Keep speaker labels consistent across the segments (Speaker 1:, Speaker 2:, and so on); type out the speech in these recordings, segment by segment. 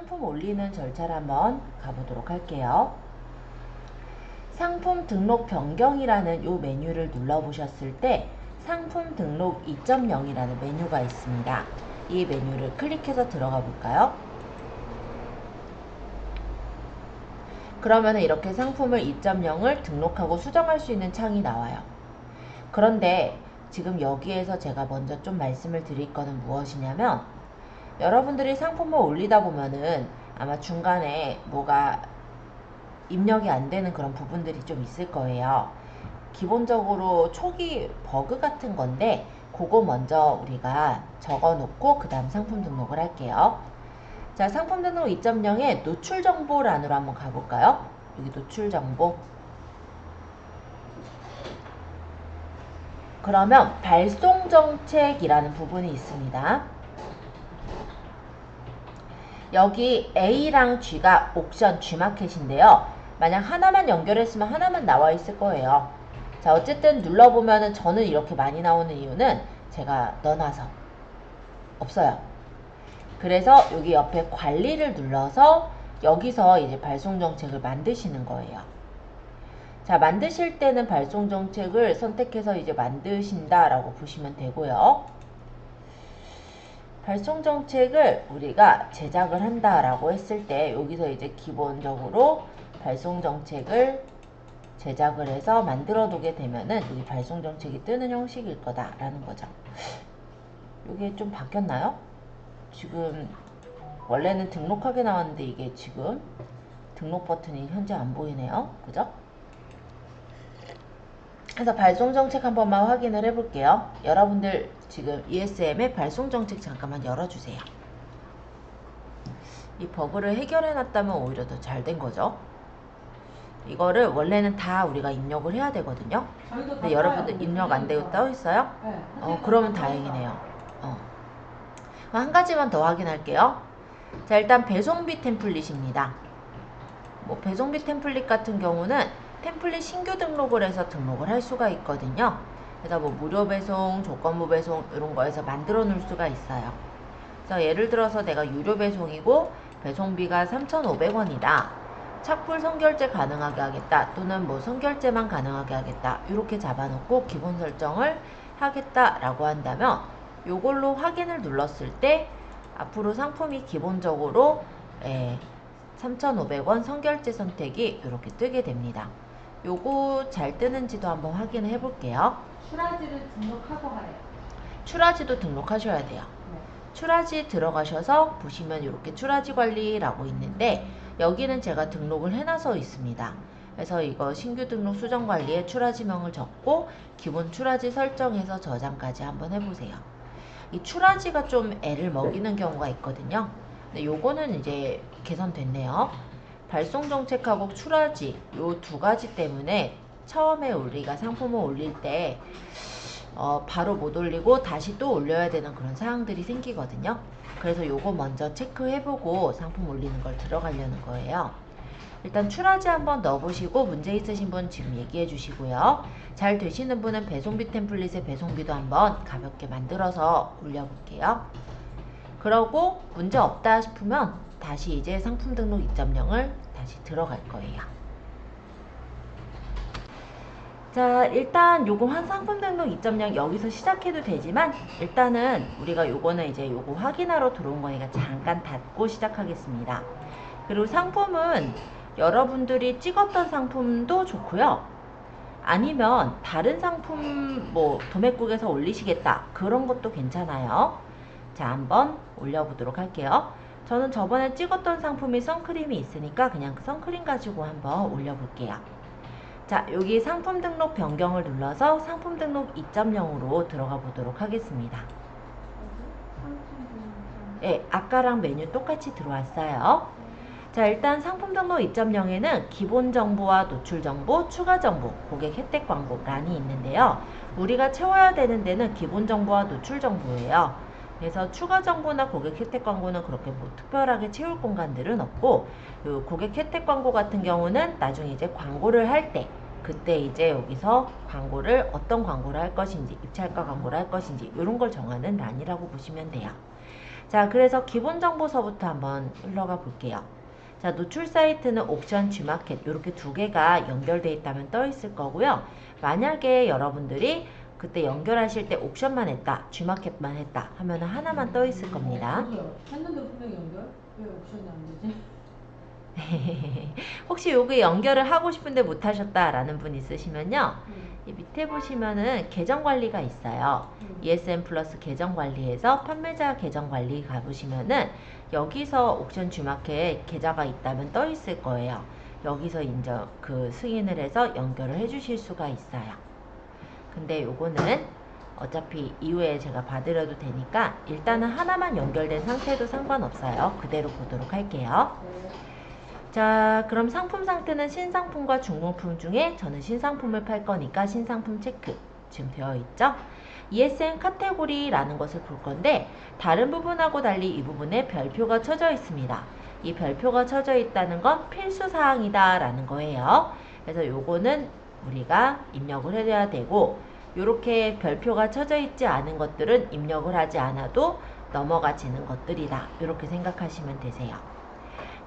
Speaker 1: 상품 올리는 절차를 한번 가보도록 할게요. 상품 등록 변경이라는 이 메뉴를 눌러보셨을 때 상품 등록 2.0이라는 메뉴가 있습니다. 이 메뉴를 클릭해서 들어가 볼까요? 그러면 이렇게 상품을 2.0을 등록하고 수정할 수 있는 창이 나와요. 그런데 지금 여기에서 제가 먼저 좀 말씀을 드릴 거는 무엇이냐면, 여러분들이 상품을 올리다 보면은 아마 중간에 뭐가 입력이 안 되는 그런 부분들이 좀 있을 거예요. 기본적으로 초기 버그 같은 건데 그거 먼저 우리가 적어 놓고 그 다음 상품 등록을 할게요. 자, 상품 등록 2.0에 노출 정보란으로 한번 가볼까요? 여기 노출 정보. 그러면 발송 정책이라는 부분이 있습니다. 여기 A랑 G가 옵션 G마켓인데요. 만약 하나만 연결했으면 하나만 나와 있을 거예요. 자, 어쨌든 눌러보면은 저는 이렇게 많이 나오는 이유는 제가 넣어놔서 없어요. 그래서 여기 옆에 관리를 눌러서 여기서 이제 발송 정책을 만드시는 거예요. 자, 만드실 때는 발송 정책을 선택해서 이제 만드신다라고 보시면 되고요. 발송 정책을 우리가 제작을 한다라고 했을 때 여기서 이제 기본적으로 발송 정책을 제작을 해서 만들어 두게 되면은 여기 발송 정책이 뜨는 형식일 거다라는 거죠. 이게 좀 바뀌었나요? 지금 원래는 등록하게 나왔는데 이게 지금 등록 버튼이 현재 안 보이네요. 그죠? 그래서 발송 정책 한 번만 확인을 해볼게요. 여러분들 지금 ESM의 발송 정책 잠깐만 열어주세요. 이 버그를 해결해 놨다면 오히려 더 잘 된 거죠. 이거를 원래는 다 우리가 입력을 해야 되거든요. 근데 여러분들 입력 안 되고 떠 있어요?
Speaker 2: 네.
Speaker 1: 그러면 다행이네요. 한 가지만 더 확인할게요. 자, 일단 배송비 템플릿입니다. 뭐 배송비 템플릿 같은 경우는 템플릿 신규 등록을 해서 등록을 할 수가 있거든요. 그래서 뭐 무료 배송, 조건부 배송 이런 거에서 만들어 놓을 수가 있어요. 그래서 예를 들어서 내가 유료 배송이고 배송비가 3,500원이다. 착불 선결제 가능하게 하겠다. 또는 뭐 선결제만 가능하게 하겠다. 이렇게 잡아놓고 기본 설정을 하겠다라고 한다면 요걸로 확인을 눌렀을 때 앞으로 상품이 기본적으로 3,500원 선결제 선택이 이렇게 뜨게 됩니다. 요거 잘 뜨는지도 한번 확인을 해볼게요.
Speaker 2: 출하지를 등록하고 하래요.
Speaker 1: 출하지도 등록하셔야 돼요.
Speaker 2: 네.
Speaker 1: 출하지 들어가셔서 보시면 이렇게 출하지 관리라고 있는데 여기는 제가 등록을 해놔서 있습니다. 그래서 이거 신규 등록 수정 관리에 출하지명을 적고 기본 출하지 설정해서 저장까지 한번 해보세요. 이 출하지가 좀 애를 먹이는 경우가 있거든요. 근데 요거는 이제 개선됐네요. 발송 정책하고 출하지 요 두 가지 때문에 처음에 우리가 상품을 올릴 때 바로 못 올리고 다시 또 올려야 되는 그런 사항들이 생기거든요. 그래서 요거 먼저 체크해보고 상품 올리는 걸 들어가려는 거예요. 일단 출하지 한번 넣어보시고 문제 있으신 분 지금 얘기해 주시고요. 잘 되시는 분은 배송비 템플릿의 배송비도 한번 가볍게 만들어서 올려볼게요. 그러고 문제 없다 싶으면 다시 이제 상품 등록 2.0을 다시 들어갈 거예요. 자, 일단 요거 상품 등록 2.0 여기서 시작해도 되지만 일단은 우리가 요거는 이제 요거 확인하러 들어온 거니까 잠깐 닫고 시작하겠습니다. 그리고 상품은 여러분들이 찍었던 상품도 좋고요. 아니면 다른 상품 뭐 도매국에서 올리시겠다 그런 것도 괜찮아요. 자, 한번 올려보도록 할게요. 저는 저번에 찍었던 상품이 선크림이 있으니까 그냥 그 선크림 가지고 한번 올려볼게요. 자, 여기 상품 등록 변경을 눌러서 상품 등록 2.0으로 들어가 보도록 하겠습니다. 네, 아까랑 메뉴 똑같이 들어왔어요. 자, 일단 상품 등록 2.0에는 기본 정보와 노출 정보, 추가 정보, 고객 혜택 광고란이 있는데요. 우리가 채워야 되는 데는 기본 정보와 노출 정보예요. 그래서 추가 정보나 고객 혜택 광고는 그렇게 뭐 특별하게 채울 공간들은 없고, 요 고객 혜택 광고 같은 경우는 나중에 이제 광고를 할 때 그때 이제 여기서 광고를 어떤 광고를 할 것인지, 입찰가 광고를 할 것인지 이런 걸 정하는 란이라고 보시면 돼요. 자, 그래서 기본 정보서부터 한번 흘러가 볼게요. 자, 노출 사이트는 옥션, G마켓 이렇게 두 개가 연결되어 있다면 떠 있을 거고요. 만약에 여러분들이 그때 연결하실 때 옥션만 했다, G마켓만 했다 하면 하나만 떠 있을 겁니다.
Speaker 2: 했는데 분명히 연결? 왜 옵션이 안 되지?
Speaker 1: 혹시 요게 연결을 하고 싶은데 못 하셨다라는 분 있으시면요. 이 밑에 보시면은 계정 관리가 있어요. ESM 플러스 계정 관리에서 판매자 계정 관리 가보시면은 여기서 옥션 G마켓 계좌가 있다면 떠 있을 거예요. 여기서 인정 그 승인을 해서 연결을 해 주실 수가 있어요. 근데 요거는 어차피 이후에 제가 받으려도 되니까 일단은 하나만 연결된 상태도 상관없어요. 그대로 보도록 할게요. 자, 그럼 상품 상태는 신상품과 중고품 중에 저는 신상품을 팔 거니까 신상품 체크 지금 되어 있죠? ESN 카테고리라는 것을 볼 건데 다른 부분하고 달리 이 부분에 별표가 쳐져 있습니다. 이 별표가 쳐져 있다는 건 필수 사항이다 라는 거예요. 그래서 요거는 우리가 입력을 해야 되고 요렇게 별표가 쳐져 있지 않은 것들은 입력을 하지 않아도 넘어가지는 것들이다. 이렇게 생각하시면 되세요.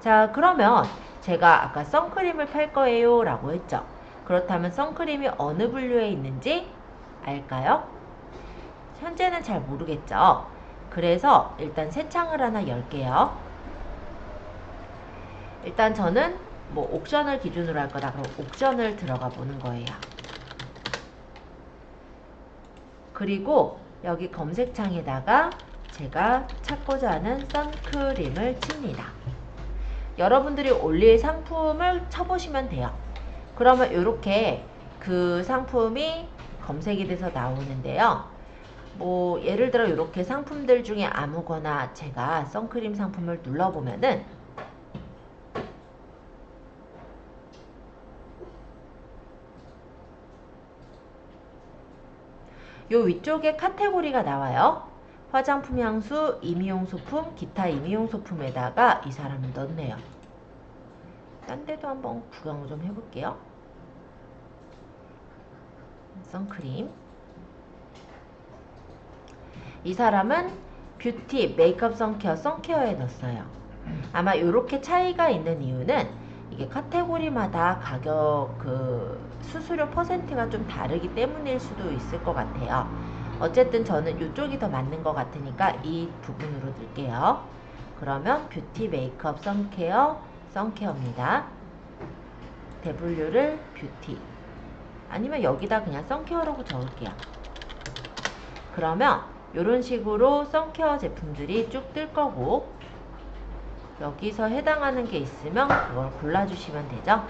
Speaker 1: 자, 그러면 제가 아까 선크림을 팔 거예요 라고 했죠. 그렇다면 선크림이 어느 분류에 있는지 알까요? 현재는 잘 모르겠죠. 그래서 일단 새 창을 하나 열게요. 일단 저는 뭐 옥션을 기준으로 할 거다. 그럼 옥션을 들어가 보는 거예요. 그리고 여기 검색창에다가 제가 찾고자 하는 선크림을 칩니다. 여러분들이 올릴 상품을 쳐보시면 돼요. 그러면 이렇게 그 상품이 검색이 돼서 나오는데요. 뭐 예를 들어 이렇게 상품들 중에 아무거나 제가 선크림 상품을 눌러보면은 요 위쪽에 카테고리가 나와요. 화장품, 향수, 임의용 소품, 기타 임의용 소품에다가 이 사람을 넣네요. 딴 데도 한번 구경을 좀 해볼게요. 선크림. 이 사람은 뷰티, 메이크업 선케어, 선케어에 넣었어요. 아마 이렇게 차이가 있는 이유는 이게 카테고리마다 가격 수수료 퍼센트가 좀 다르기 때문일 수도 있을 것 같아요. 어쨌든 저는 이쪽이 더 맞는 것 같으니까 이 부분으로 넣을게요. 그러면 뷰티, 메이크업, 선케어, 선케어입니다. W를 뷰티 아니면 여기다 그냥 선케어라고 적을게요. 그러면 이런 식으로 선케어 제품들이 쭉 뜰 거고 여기서 해당하는 게 있으면 그걸 골라주시면 되죠.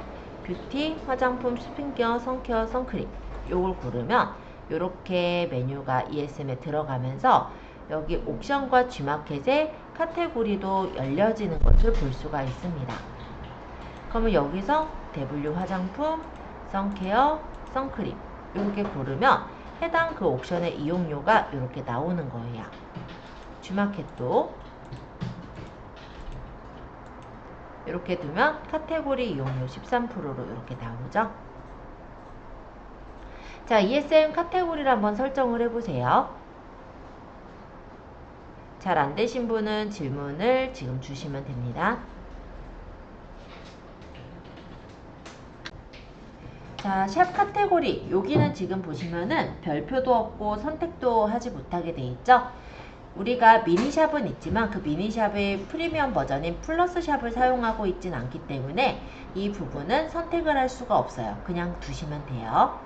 Speaker 1: 뷰티, 화장품, 스킨케어, 선케어, 선크림 요걸 고르면 이렇게 메뉴가 ESM에 들어가면서 여기 옥션과 G마켓의 카테고리도 열려지는 것을 볼 수가 있습니다. 그러면 여기서 W 화장품, 선케어, 선크림 이렇게 고르면 해당 그 옥션의 이용료가 이렇게 나오는 거예요. G마켓도 이렇게 두면 카테고리 이용료 13%로 이렇게 나오죠. 자, ESM 카테고리를 한번 설정을 해보세요. 잘 안되신 분은 질문을 지금 주시면 됩니다. 자, 샵 카테고리 여기는 지금 보시면은 별표도 없고 선택도 하지 못하게 돼 있죠. 우리가 미니샵은 있지만 그 미니샵의 프리미엄 버전인 플러스 샵을 사용하고 있진 않기 때문에 이 부분은 선택을 할 수가 없어요. 그냥 두시면 돼요.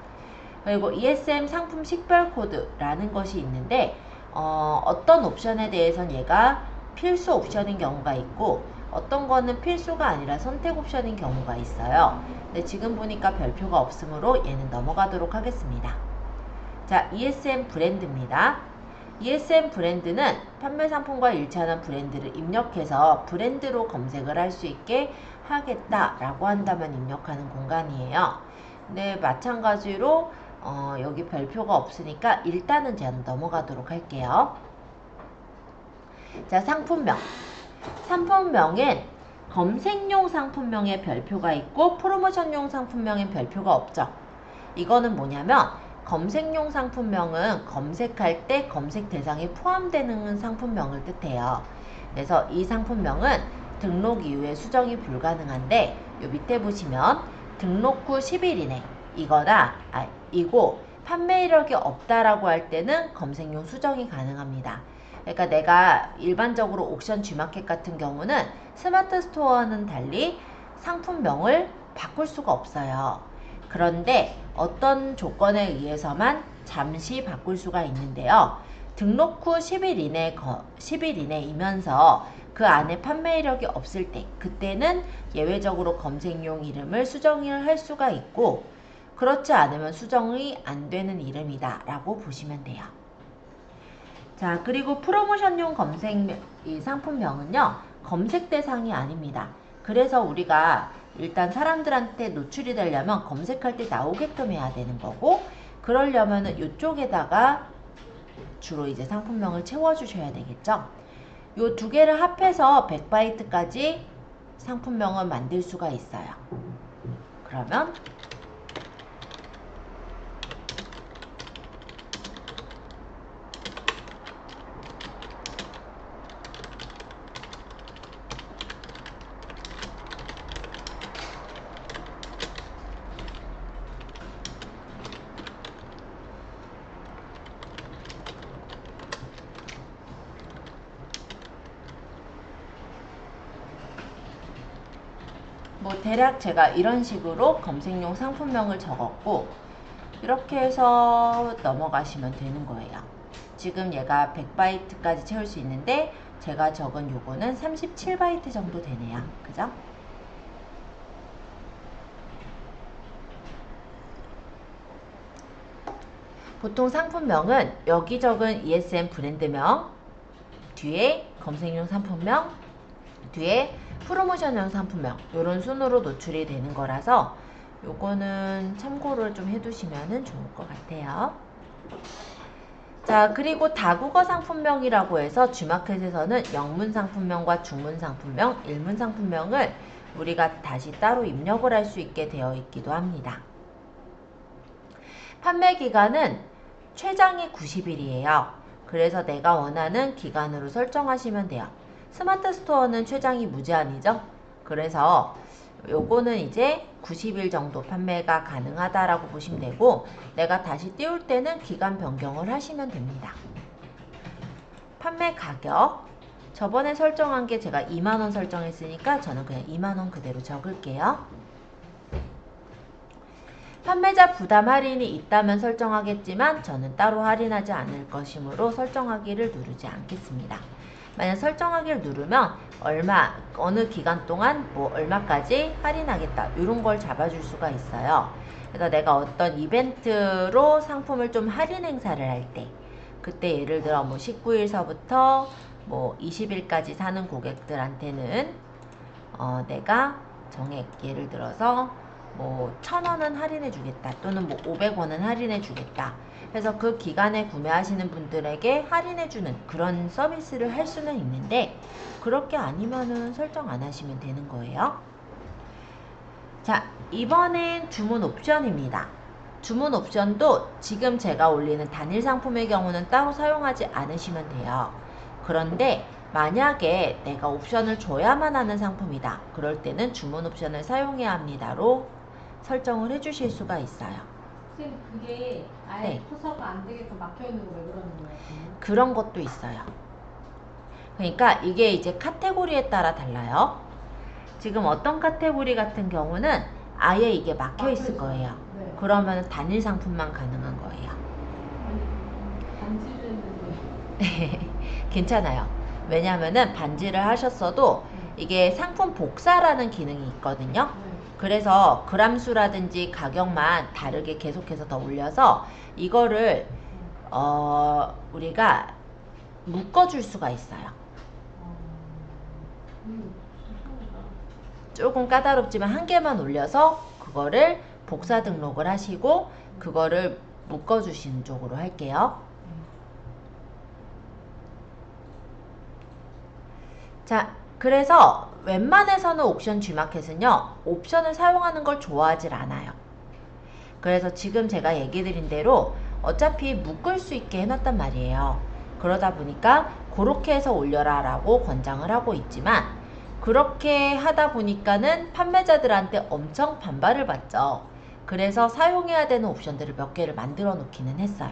Speaker 1: 그리고 ESM 상품 식별 코드라는 것이 있는데 어떤 옵션에 대해서는 얘가 필수 옵션인 경우가 있고 어떤 거는 필수가 아니라 선택 옵션인 경우가 있어요. 근데 지금 보니까 별표가 없으므로 얘는 넘어가도록 하겠습니다. 자, ESM 브랜드입니다. ESM 브랜드는 판매 상품과 일치하는 브랜드를 입력해서 브랜드로 검색을 할 수 있게 하겠다라고 한다면 입력하는 공간이에요. 근데 마찬가지로 여기 별표가 없으니까 일단은 제가 넘어가도록 할게요. 자, 상품명. 상품명엔 검색용 상품명에 별표가 있고 프로모션용 상품명엔 별표가 없죠. 이거는 뭐냐면 검색용 상품명은 검색할 때 검색 대상에 포함되는 상품명을 뜻해요. 그래서 이 상품명은 등록 이후에 수정이 불가능한데 요 밑에 보시면 등록 후 10일 이내 이고 판매 이력이 없다라고 할 때는 검색용 수정이 가능합니다. 그러니까 내가 일반적으로 옥션 G마켓 같은 경우는 스마트 스토어와는 달리 상품명을 바꿀 수가 없어요. 그런데 어떤 조건에 의해서만 잠시 바꿀 수가 있는데요. 등록 후 10일 이내이면서 그 안에 판매 이력이 없을 때 그때는 예외적으로 검색용 이름을 수정을 할 수가 있고 그렇지 않으면 수정이 안 되는 이름이다 라고 보시면 돼요. 자, 그리고 프로모션용 이 상품명은요 검색 대상이 아닙니다. 그래서 우리가 일단 사람들한테 노출이 되려면 검색할 때 나오게끔 해야 되는 거고 그러려면은 이쪽에다가 주로 이제 상품명을 채워주셔야 되겠죠. 요 두 개를 합해서 100바이트까지 상품명을 만들 수가 있어요. 그러면 뭐 대략 제가 이런 식으로 검색용 상품명을 적었고 이렇게 해서 넘어가시면 되는 거예요. 지금 얘가 100바이트까지 채울 수 있는데 제가 적은 요거는 37바이트 정도 되네요. 그죠? 보통 상품명은 여기 적은 ESN 브랜드명 뒤에 검색용 상품명 뒤에 프로모션용 상품명 이런 순으로 노출이 되는 거라서 요거는 참고를 좀 해두시면 좋을 것 같아요. 자, 그리고 다국어 상품명이라고 해서 G마켓에서는 영문 상품명과 중문 상품명, 일문 상품명을 우리가 다시 따로 입력을 할 수 있게 되어 있기도 합니다. 판매 기간은 최장이 90일이에요. 그래서 내가 원하는 기간으로 설정하시면 돼요. 스마트 스토어는 최장이 무제한이죠. 그래서 요거는 이제 90일 정도 판매가 가능하다라고 보시면 되고 내가 다시 띄울 때는 기간 변경을 하시면 됩니다. 판매 가격 저번에 설정한 게 제가 2만원 설정했으니까 저는 그냥 2만원 그대로 적을게요. 판매자 부담 할인이 있다면 설정하겠지만 저는 따로 할인하지 않을 것이므로 설정하기를 누르지 않겠습니다. 만약 설정하기를 누르면 어느 기간 동안 뭐 얼마까지 할인하겠다 이런 걸 잡아줄 수가 있어요. 그래서 내가 어떤 이벤트로 상품을 좀 할인 행사를 할 때 그때 예를 들어 뭐 19일서부터 뭐 20일까지 사는 고객들한테는 내가 정액 예를 들어서 뭐 1,000원은 할인해 주겠다 또는 뭐 500원은 할인해 주겠다 그래서 그 기간에 구매하시는 분들에게 할인해 주는 그런 서비스를 할 수는 있는데 그렇게 아니면은 설정 안 하시면 되는 거예요. 자, 이번엔 주문 옵션입니다. 주문 옵션도 지금 제가 올리는 단일 상품의 경우는 따로 사용하지 않으시면 돼요. 그런데 만약에 내가 옵션을 줘야만 하는 상품이다. 그럴 때는 주문 옵션을 사용해야 합니다로 설정을 해주실 수가 있어요.
Speaker 2: 선생님 그게 아예
Speaker 1: 네.
Speaker 2: 포서가 안 되게끔 막혀 있는 거 왜 그러는 거예요?
Speaker 1: 그런 것도 있어요. 그러니까 이게 이제 카테고리에 따라 달라요. 지금 어떤 카테고리 같은 경우는 아예 이게 막혀 있을 거예요.
Speaker 2: 네.
Speaker 1: 그러면 단일 상품만 가능한 거예요.
Speaker 2: 아니, 반지를 했는데.
Speaker 1: 괜찮아요. 왜냐면은 반지를 하셨어도 이게 상품 복사라는 기능이 있거든요.
Speaker 2: 네.
Speaker 1: 그래서 그람수라든지 가격만 다르게 계속해서 더 올려서 이거를 우리가 묶어줄 수가 있어요. 조금 까다롭지만 한 개만 올려서 그거를 복사 등록을 하시고 그거를 묶어주시는 쪽으로 할게요. 자, 그래서 웬만해서는 옥션 G마켓은요 옵션을 사용하는 걸 좋아하질 않아요. 그래서 지금 제가 얘기 드린 대로 어차피 묶을 수 있게 해놨단 말이에요. 그러다 보니까 그렇게 해서 올려라 라고 권장을 하고 있지만, 그렇게 하다 보니까는 판매자들한테 엄청 반발을 받죠. 그래서 사용해야 되는 옵션들을 몇 개를 만들어 놓기는 했어요.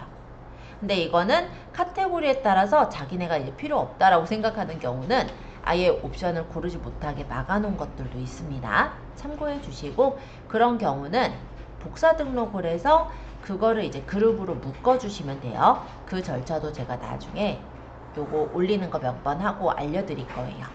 Speaker 1: 근데 이거는 카테고리에 따라서 자기네가 이제 필요 없다라고 생각하는 경우는 아예 옵션을 고르지 못하게 막아놓은 것들도 있습니다. 참고해 주시고, 그런 경우는 복사 등록을 해서 그거를 이제 그룹으로 묶어 주시면 돼요. 그 절차도 제가 나중에 요거 올리는 거 몇 번 하고 알려드릴 거예요.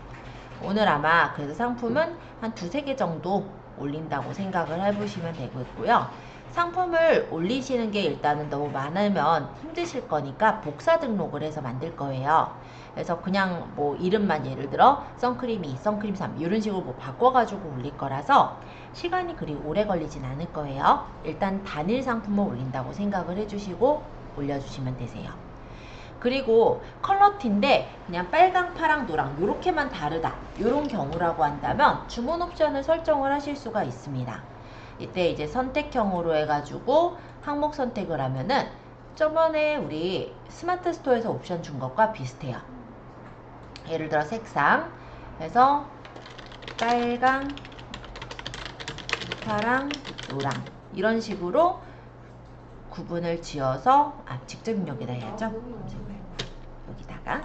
Speaker 1: 오늘 아마 그래서 상품은 한 두세 개 정도 올린다고 생각을 해보시면 되고 있고요. 상품을 올리시는 게 일단은 너무 많으면 힘드실 거니까 복사 등록을 해서 만들 거예요. 그래서 그냥 뭐 이름만 예를 들어 선크림 2, 선크림 3 이런 식으로 뭐 바꿔가지고 올릴 거라서 시간이 그리 오래 걸리진 않을 거예요. 일단 단일 상품을 올린다고 생각을 해주시고 올려주시면 되세요. 그리고 컬러티인데 그냥 빨강, 파랑, 노랑 이렇게만 다르다 이런 경우라고 한다면 주문 옵션을 설정을 하실 수가 있습니다. 이때 이제 선택형으로 해가지고 항목 선택을 하면은 저번에 우리 스마트 스토어에서 옵션 준 것과 비슷해요. 예를 들어 색상 해서 빨강, 파랑, 노랑 이런 식으로 구분을 지어서 직접 입력에다 해야죠. 여기다가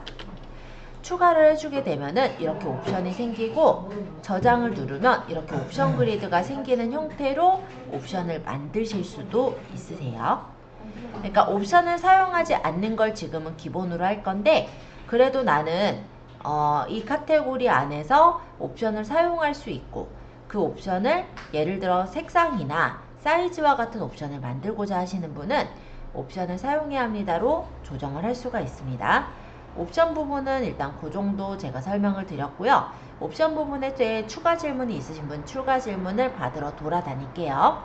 Speaker 1: 추가를 해주게 되면은 이렇게 옵션이 생기고, 저장을 누르면 이렇게 옵션 그리드가 생기는 형태로 옵션을 만드실 수도 있으세요. 그러니까 옵션을 사용하지 않는 걸 지금은 기본으로 할 건데, 그래도 나는 이 카테고리 안에서 옵션을 사용할 수 있고, 그 옵션을 예를 들어 색상이나 사이즈와 같은 옵션을 만들고자 하시는 분은 옵션을 사용해야 합니다로 조정을 할 수가 있습니다. 옵션 부분은 일단 그 정도 제가 설명을 드렸고요. 옵션 부분에 대해 추가 질문이 있으신 분 추가 질문을 받으러 돌아다닐게요.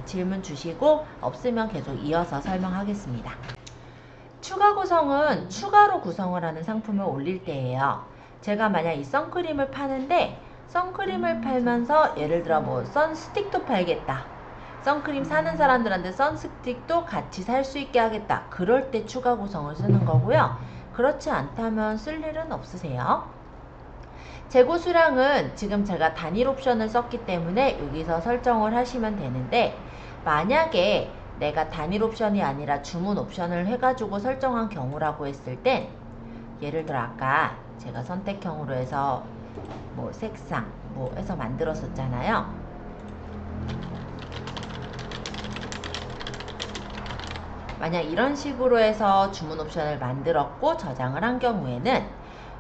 Speaker 1: 질문 주시고 없으면 계속 이어서 설명하겠습니다. 추가 구성은 추가로 구성을 하는 상품을 올릴 때예요. 제가 만약 이 선크림을 파는데 선크림을 팔면서 예를 들어 뭐 선스틱도 팔겠다. 선크림 사는 사람들한테 선스틱도 같이 살 수 있게 하겠다. 그럴 때 추가 구성을 쓰는 거고요. 그렇지 않다면 쓸 일은 없으세요. 재고 수량은 지금 제가 단일 옵션을 썼기 때문에 여기서 설정을 하시면 되는데, 만약에 내가 단일 옵션이 아니라 주문 옵션을 해가지고 설정한 경우라고 했을 땐, 예를 들어 아까 제가 선택형으로 해서 뭐 색상 뭐 해서 만들었었잖아요. 만약 이런 식으로 해서 주문 옵션을 만들었고 저장을 한 경우에는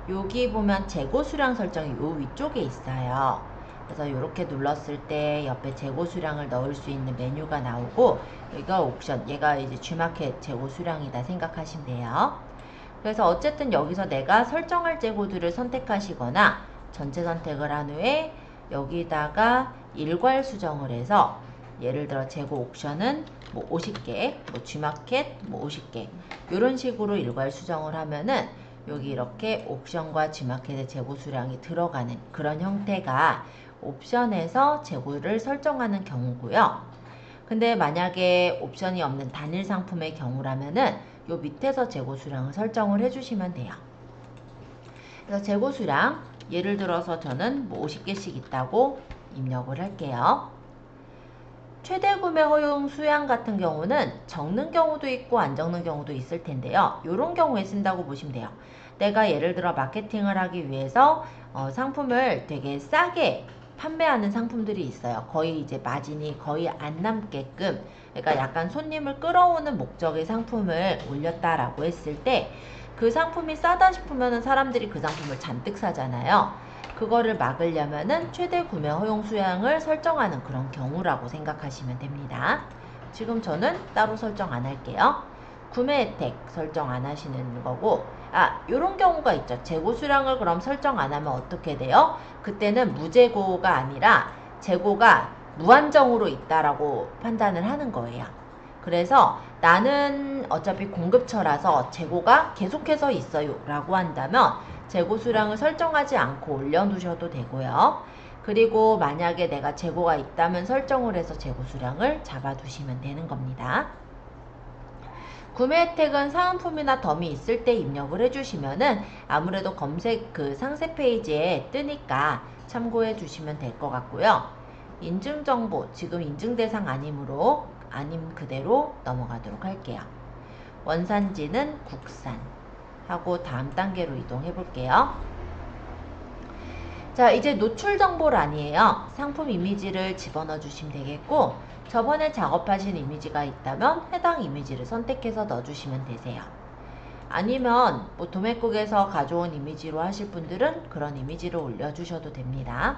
Speaker 1: 여기 보면 재고 수량 설정이 요 위쪽에 있어요. 그래서 이렇게 눌렀을 때 옆에 재고 수량을 넣을 수 있는 메뉴가 나오고, 여기가 옵션, 얘가 이제 G마켓 재고 수량이다 생각하시면 돼요. 그래서 어쨌든 여기서 내가 설정할 재고들을 선택하시거나 전체 선택을 한 후에 여기다가 일괄 수정을 해서 예를 들어 재고 옵션은 뭐 50개, 뭐 G마켓 뭐 50개 이런 식으로 일괄 수정을 하면은 여기 이렇게 옵션과 G마켓의 재고 수량이 들어가는 그런 형태가 옵션에서 재고를 설정하는 경우고요. 근데 만약에 옵션이 없는 단일 상품의 경우라면은 요 밑에서 재고 수량을 설정을 해주시면 돼요. 그래서 재고 수량 예를 들어서 저는 뭐 50개씩 있다고 입력을 할게요. 최대 구매 허용 수량 같은 경우는 적는 경우도 있고 안 적는 경우도 있을 텐데요. 이런 경우에 쓴다고 보시면 돼요. 내가 예를 들어 마케팅을 하기 위해서 상품을 되게 싸게 판매하는 상품들이 있어요. 거의 이제 마진이 거의 안 남게끔, 그러니까 약간 손님을 끌어오는 목적의 상품을 올렸다라고 했을 때 그 상품이 싸다 싶으면 사람들이 그 상품을 잔뜩 사잖아요. 그거를 막으려면은 최대 구매 허용 수량을 설정하는 그런 경우라고 생각하시면 됩니다. 지금 저는 따로 설정 안 할게요. 구매 혜택 설정 안 하시는 거고, 요런 경우가 있죠. 재고 수량을 그럼 설정 안 하면 어떻게 돼요? 그때는 무재고가 아니라 재고가 무한정으로 있다라고 판단을 하는 거예요. 그래서 나는 어차피 공급처라서 재고가 계속해서 있어요 라고 한다면 재고 수량을 설정하지 않고 올려두셔도 되고요. 그리고 만약에 내가 재고가 있다면 설정을 해서 재고 수량을 잡아두시면 되는 겁니다. 구매 혜택은 사은품이나 덤이 있을 때 입력을 해주시면은 아무래도 검색 그 상세 페이지에 뜨니까 참고해 주시면 될 것 같고요. 인증 정보, 지금 인증 대상 아니므로 아님 그대로 넘어가도록 할게요. 원산지는 국산 하고 다음 단계로 이동해 볼게요. 자, 이제 노출 정보란이에요. 상품 이미지를 집어넣어 주시면 되겠고, 저번에 작업하신 이미지가 있다면 해당 이미지를 선택해서 넣어주시면 되세요. 아니면 뭐 도매국에서 가져온 이미지로 하실 분들은 그런 이미지를 올려주셔도 됩니다.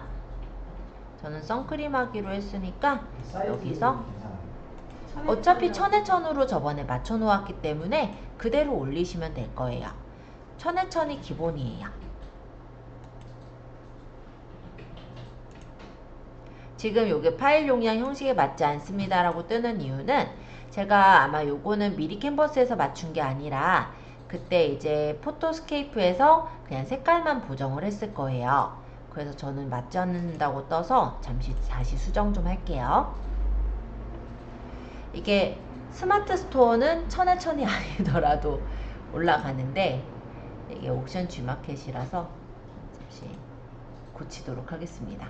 Speaker 1: 저는 선크림 하기로 했으니까 여기서 어차피 천에 천으로 저번에 맞춰 놓았기 때문에 그대로 올리시면 될 거예요. 천에 천이 기본이에요. 지금 요게 파일 용량 형식에 맞지 않습니다 라고 뜨는 이유는 제가 아마 요거는 미리 캔버스에서 맞춘 게 아니라 그때 이제 포토스케이프에서 그냥 색깔만 보정을 했을 거예요. 그래서 저는 맞지 않는다고 떠서 잠시 다시 수정 좀 할게요. 이게 스마트 스토어는 천에 천이 아니더라도 올라가는데 이게 옥션 G마켓이라서 잠시 고치도록 하겠습니다.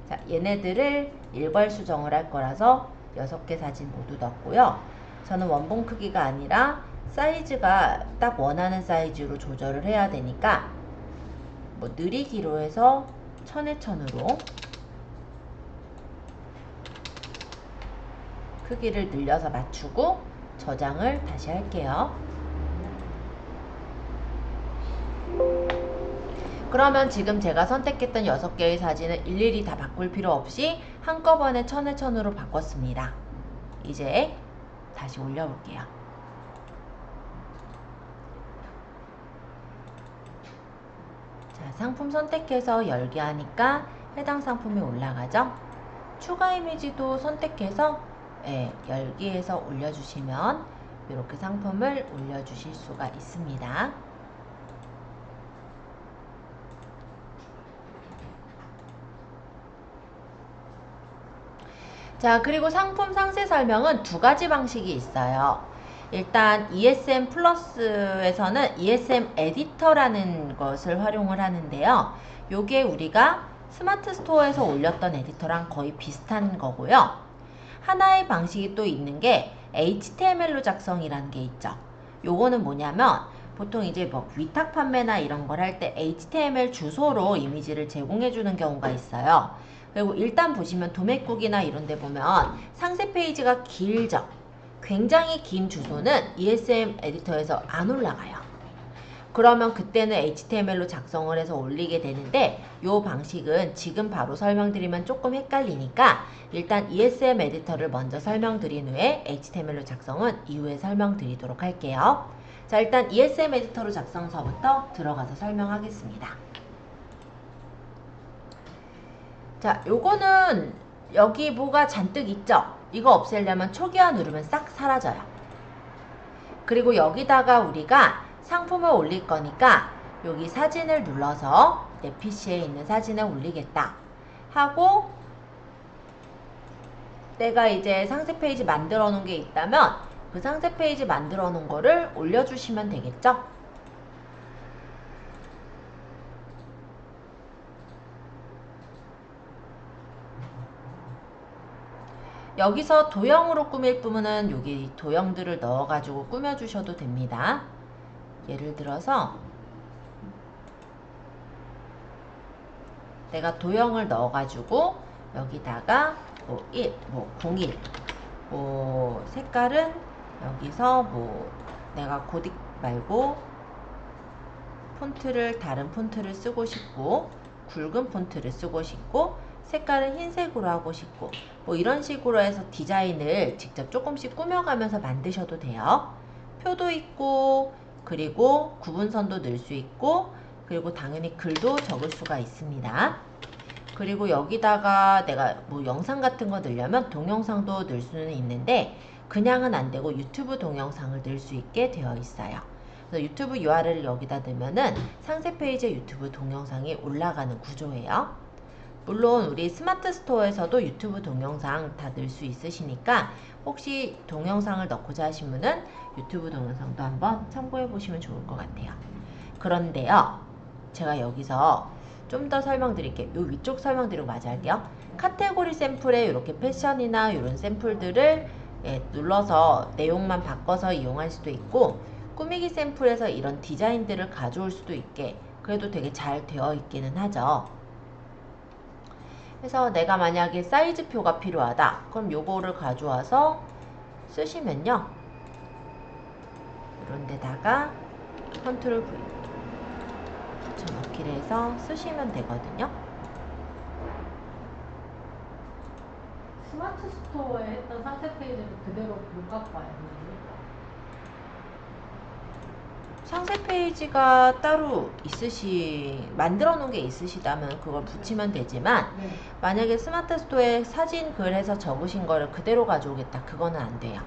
Speaker 1: 자, 얘네들을 일괄 수정을 할 거라서 6개 사진 모두 넣었고요. 저는 원본 크기가 아니라 사이즈가 딱 원하는 사이즈로 조절을 해야 되니까 뭐 느리기로 해서 천에 천으로 크기를 늘려서 맞추고 저장을 다시 할게요. 그러면 지금 제가 선택했던 6개의 사진을 일일이 다 바꿀 필요 없이 한꺼번에 천에 천으로 바꿨습니다. 이제 다시 올려볼게요. 자, 상품 선택해서 열기 하니까 해당 상품이 올라가죠. 추가 이미지도 선택해서 열기해서 올려주시면 이렇게 상품을 올려주실 수가 있습니다. 자, 그리고 상품 상세 설명은 두 가지 방식이 있어요. 일단 ESM 플러스에서는 ESM 에디터라는 것을 활용을 하는데요. 요게 우리가 스마트 스토어에서 올렸던 에디터랑 거의 비슷한 거고요. 하나의 방식이 또 있는 게 HTML로 작성이라는 게 있죠. 요거는 뭐냐면 보통 이제 뭐 위탁 판매나 이런 걸 할 때 HTML 주소로 이미지를 제공해 주는 경우가 있어요. 그리고 일단 보시면 도매국이나 이런 데 보면 상세 페이지가 길죠. 굉장히 긴 주소는 ESM 에디터에서 안 올라가요. 그러면 그때는 HTML로 작성을 해서 올리게 되는데 이 방식은 지금 바로 설명드리면 조금 헷갈리니까 일단 ESM 에디터를 먼저 설명드린 후에 HTML로 작성은 이후에 설명드리도록 할게요. 자, 일단 ESM 에디터로 작성서부터 들어가서 설명하겠습니다. 자, 요거는 여기 뭐가 잔뜩 있죠? 이거 없애려면 초기화 누르면 싹 사라져요. 그리고 여기다가 우리가 상품을 올릴 거니까 여기 사진을 눌러서 내 PC에 있는 사진을 올리겠다 하고 내가 이제 상세 페이지 만들어 놓은 게 있다면 그 상세 페이지 만들어 놓은 거를 올려주시면 되겠죠? 여기서 도형으로 꾸밀 부분은 여기 도형들을 넣어가지고 꾸며주셔도 됩니다. 예를 들어서 내가 도형을 넣어가지고 여기다가 뭐 1, 뭐 01, 뭐 색깔은 여기서 뭐 내가 고딕 말고 폰트를 다른 폰트를 쓰고 싶고 굵은 폰트를 쓰고 싶고 색깔은 흰색으로 하고 싶고 뭐 이런 식으로 해서 디자인을 직접 조금씩 꾸며가면서 만드셔도 돼요. 표도 있고 그리고 구분선도 넣을 수 있고 그리고 당연히 글도 적을 수가 있습니다. 그리고 여기다가 내가 뭐 영상 같은 거 넣으려면 동영상도 넣을 수는 있는데 그냥은 안 되고 유튜브 동영상을 넣을 수 있게 되어 있어요. 그래서 유튜브 URL을 여기다 넣으면은 상세 페이지에 유튜브 동영상이 올라가는 구조예요. 물론 우리 스마트 스토어에서도 유튜브 동영상 다 넣을 수 있으시니까 혹시 동영상을 넣고자 하신 분은 유튜브 동영상도 한번 참고해 보시면 좋을 것 같아요. 그런데요, 제가 여기서 좀 더 설명드릴게요. 요 위쪽 설명드리고 마저 할게요. 카테고리 샘플에 이렇게 패션이나 이런 샘플들을 눌러서 내용만 바꿔서 이용할 수도 있고, 꾸미기 샘플에서 이런 디자인들을 가져올 수도 있게 그래도 되게 잘 되어 있기는 하죠. 그래서 내가 만약에 사이즈표가 필요하다, 그럼 요거를 가져와서 쓰시면요, 이런 데다가 컨트롤 V 붙여넣기를 해서 쓰시면 되거든요.
Speaker 2: 스마트 스토어에 했던 상세 페이지를 그대로 못 갖고 와요.
Speaker 1: 상세 페이지가 따로 만들어 놓은 게 있으시다면 그걸 붙이면 되지만,
Speaker 2: 네.
Speaker 1: 만약에 스마트 스토어에 사진 글 해서 적으신 거를 그대로 가져오겠다, 그거는 안 돼요.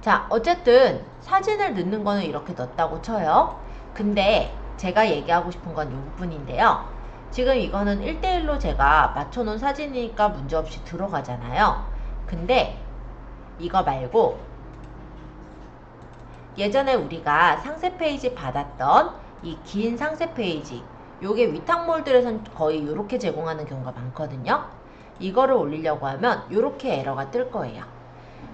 Speaker 1: 자, 어쨌든 사진을 넣는 거는 이렇게 넣었다고 쳐요. 근데 제가 얘기하고 싶은 건 이 부분인데요. 지금 이거는 1대1로 제가 맞춰놓은 사진이니까 문제없이 들어가잖아요. 근데 이거 말고 예전에 우리가 상세 페이지 받았던 이 긴 상세 페이지, 요게 위탁몰들에선 거의 이렇게 제공하는 경우가 많거든요. 이거를 올리려고 하면 이렇게 에러가 뜰 거예요.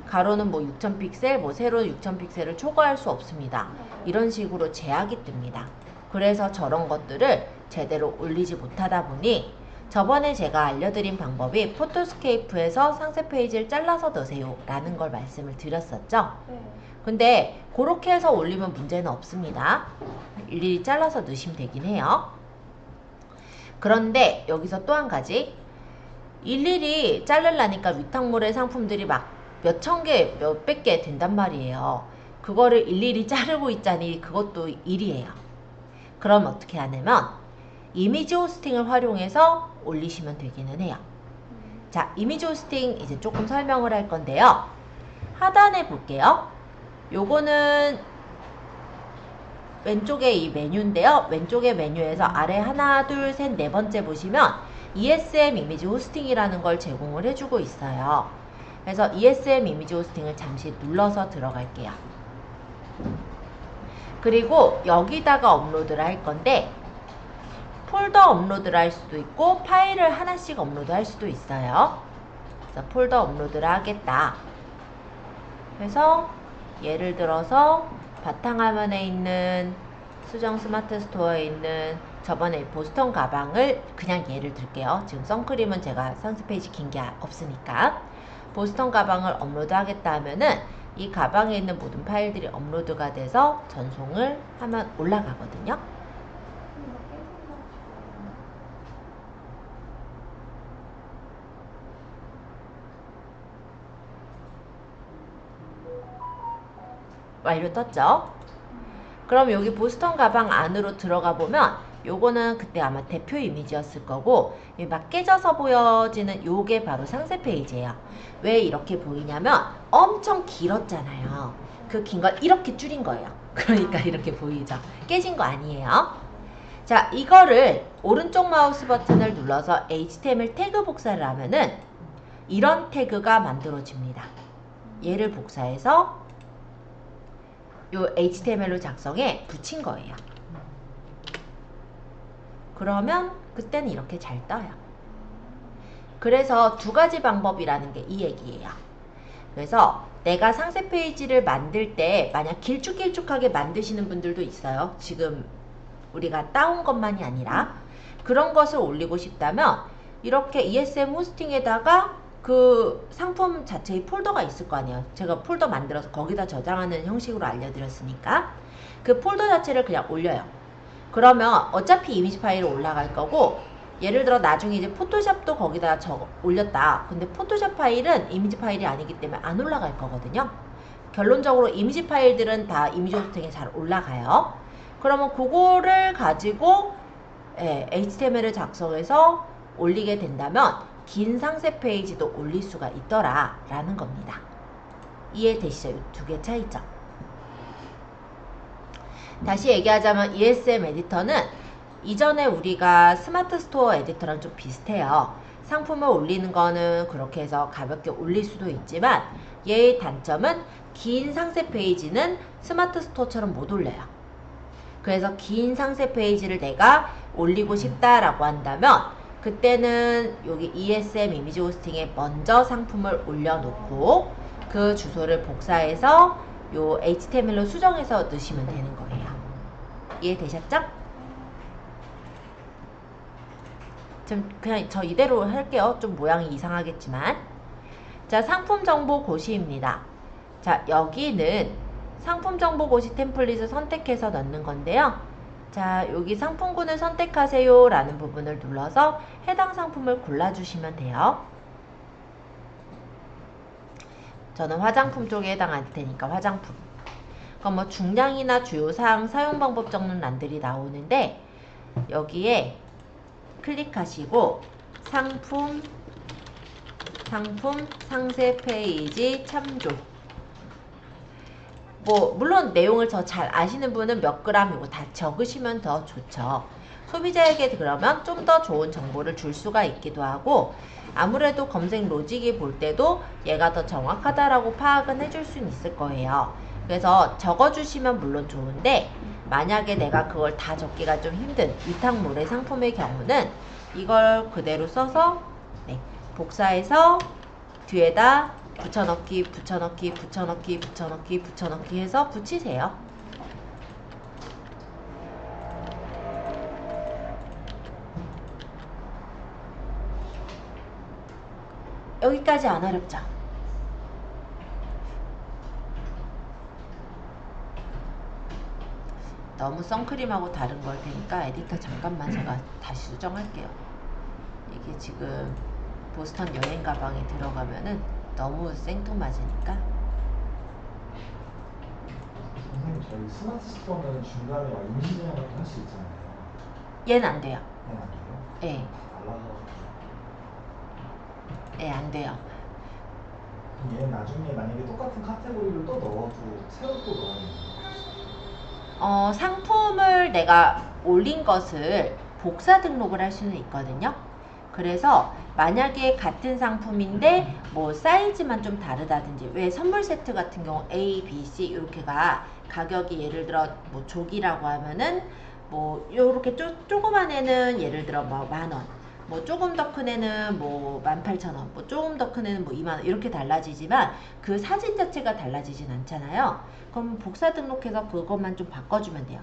Speaker 1: 가로는 뭐 6000픽셀, 뭐 세로는 6000픽셀을 초과할 수 없습니다. 이런 식으로 제약이 뜹니다. 그래서 저런 것들을 제대로 올리지 못하다 보니 저번에 제가 알려드린 방법이 포토스케이프에서 상세 페이지를 잘라서 넣으세요 라는 걸 말씀을 드렸었죠.
Speaker 2: 네.
Speaker 1: 근데 그렇게 해서 올리면 문제는 없습니다. 일일이 잘라서 넣으시면 되긴 해요. 그런데 여기서 또 한 가지, 일일이 자르려니까 위탁물의 상품들이 막 몇천 개, 몇백 개 된단 말이에요. 그거를 일일이 자르고 있자니 그것도 일이에요. 그럼 어떻게 하냐면 이미지 호스팅을 활용해서 올리시면 되기는 해요. 자, 이미지 호스팅 이제 조금 설명을 할 건데요. 하단에 볼게요. 요거는 왼쪽에 이 메뉴인데요. 왼쪽에 메뉴에서 아래 하나, 둘, 셋, 네 번째 보시면 ESM 이미지 호스팅이라는 걸 제공을 해주고 있어요. 그래서 ESM 이미지 호스팅을 잠시 눌러서 들어갈게요. 그리고 여기다가 업로드를 할 건데, 폴더 업로드를 할 수도 있고 파일을 하나씩 업로드 할 수도 있어요. 그래서 폴더 업로드를 하겠다. 그래서 예를 들어서 바탕화면에 있는 수정 스마트 스토어에 있는 저번에 보스턴 가방을 그냥 예를 들게요. 지금 선크림은 제가 상세 페이지 긴 게 없으니까. 보스턴 가방을 업로드 하겠다 하면은 이 가방에 있는 모든 파일들이 업로드가 돼서 전송을 하면 올라가거든요. 완료 떴죠? 그럼 여기 보스턴 가방 안으로 들어가 보면 요거는 그때 아마 대표 이미지였을 거고, 막 깨져서 보여지는 요게 바로 상세 페이지예요. 왜 이렇게 보이냐면 엄청 길었잖아요. 그 긴 걸 이렇게 줄인 거예요. 그러니까 이렇게 보이죠. 깨진 거 아니에요. 자, 이거를 오른쪽 마우스 버튼을 눌러서 HTML 태그 복사를 하면은 이런 태그가 만들어집니다. 얘를 복사해서 요 HTML로 작성해 붙인 거예요. 그러면 그때는 이렇게 잘 떠요. 그래서 두 가지 방법이라는 게 이 얘기예요. 그래서 내가 상세 페이지를 만들 때 만약 길쭉길쭉하게 만드시는 분들도 있어요. 지금 우리가 따온 것만이 아니라 그런 것을 올리고 싶다면 이렇게 ESM 호스팅에다가 그 상품 자체의 폴더가 있을 거 아니에요. 제가 폴더 만들어서 거기다 저장하는 형식으로 알려드렸으니까 그 폴더 자체를 그냥 올려요. 그러면 어차피 이미지 파일이 올라갈 거고, 예를 들어 나중에 이제 포토샵도 거기다 올렸다. 근데 포토샵 파일은 이미지 파일이 아니기 때문에 안 올라갈 거거든요. 결론적으로 이미지 파일들은 다 이미지 호스팅에 잘 올라가요. 그러면 그거를 가지고 HTML을 작성해서 올리게 된다면 긴 상세 페이지도 올릴 수가 있더라 라는 겁니다. 이해되시죠? 이 두 개 차이점. 다시 얘기하자면 ESM 에디터는 이전에 우리가 스마트 스토어 에디터랑 좀 비슷해요. 상품을 올리는 거는 그렇게 해서 가볍게 올릴 수도 있지만 얘의 단점은 긴 상세 페이지는 스마트 스토어처럼 못 올려요. 그래서 긴 상세 페이지를 내가 올리고 싶다라고 한다면 그때는 여기 ESM 이미지 호스팅에 먼저 상품을 올려놓고 그 주소를 복사해서 요 HTML로 수정해서 넣으시면 되는 거예요. 이해되셨죠? 지금 그냥 저 이대로 할게요. 좀 모양이 이상하겠지만. 자, 상품 정보 고시입니다. 자, 여기는 상품 정보 고시 템플릿을 선택해서 넣는 건데요. 자, 여기 상품군을 선택하세요 라는 부분을 눌러서 해당 상품을 골라주시면 돼요. 저는 화장품 쪽에 해당할 테니까 화장품. 그럼 뭐 중량이나 주요사항, 사용 방법 적는 란들이 나오는데 여기에 클릭하시고 상품, 상세 페이지 참조. 뭐 물론 내용을 더 잘 아시는 분은 몇 그램이고 다 적으시면 더 좋죠. 소비자에게 그러면 좀 더 좋은 정보를 줄 수가 있기도 하고 아무래도 검색 로직이 볼 때도 얘가 더 정확하다라고 파악은 해줄 수는 있을 거예요. 그래서 적어주시면 물론 좋은데 만약에 내가 그걸 다 적기가 좀 힘든 위탁물의 상품의 경우는 이걸 그대로 써서 네, 복사해서 뒤에다 붙여넣기, 붙여넣기, 붙여넣기, 붙여넣기, 붙여넣기 해서 붙이세요. 여기까지 안 어렵죠? 너무 선크림하고 다른 걸 테니까 에디터 잠깐만 제가 다시 수정할게요. 이게 지금 보스턴 여행 가방에 들어가면은 너무 생뚱맞으니까.
Speaker 3: 선생님 저희 스마트 스토어는 중간에 막 임시 제한 같은 거 할 수 있잖아요.
Speaker 1: 얘는 안 돼요.
Speaker 3: 네, 안 돼요?
Speaker 1: 예,
Speaker 3: 달라서.
Speaker 1: 예, 안 돼요.
Speaker 3: 그럼 얘는 나중에 만약에 똑같은 카테고리를 또 넣어도 새로 또 넣어야 돼요.
Speaker 1: 상품을 내가 올린 것을 복사 등록을 할 수는 있거든요. 그래서 만약에 같은 상품인데 뭐 사이즈만 좀 다르다든지 왜 선물 세트 같은 경우 A, B, C 이렇게가 가격이 예를 들어 뭐 조기라고 하면은 뭐 요렇게 조그만 애는 예를 들어 뭐 10,000원 뭐 조금 더 큰 애는 뭐 18,000원 뭐 조금 더 큰 애는 뭐 20,000원 이렇게 달라지지만 그 사진 자체가 달라지진 않잖아요. 그럼 복사 등록해서 그것만 좀 바꿔주면 돼요.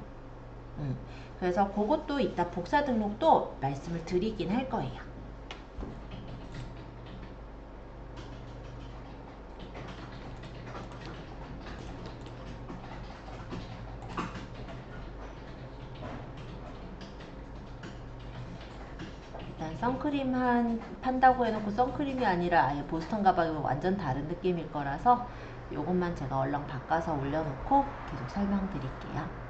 Speaker 1: 그래서 그것도 이따 복사 등록도 말씀을 드리긴 할 거예요. 일단 선크림 판다고 해놓고 선크림이 아니라 아예 보스턴 가방이면 완전 다른 느낌일 거라서 요것만 제가 얼른 바꿔서 올려놓고 계속 설명드릴게요.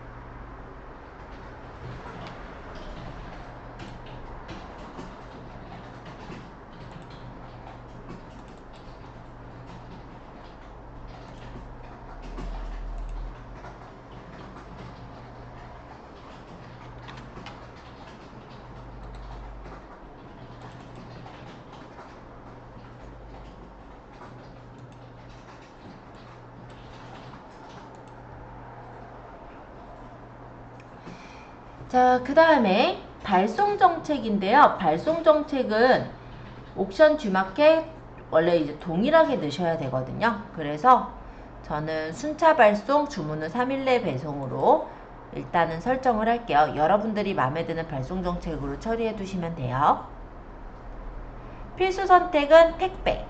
Speaker 1: 자, 그 다음에 발송 정책인데요. 발송 정책은 옥션 G마켓 원래 이제 동일하게 넣으셔야 되거든요. 그래서 저는 순차 발송 주문 후 3일 내 배송으로 일단은 설정을 할게요. 여러분들이 마음에 드는 발송 정책으로 처리해 두시면 돼요. 필수 선택은 택배.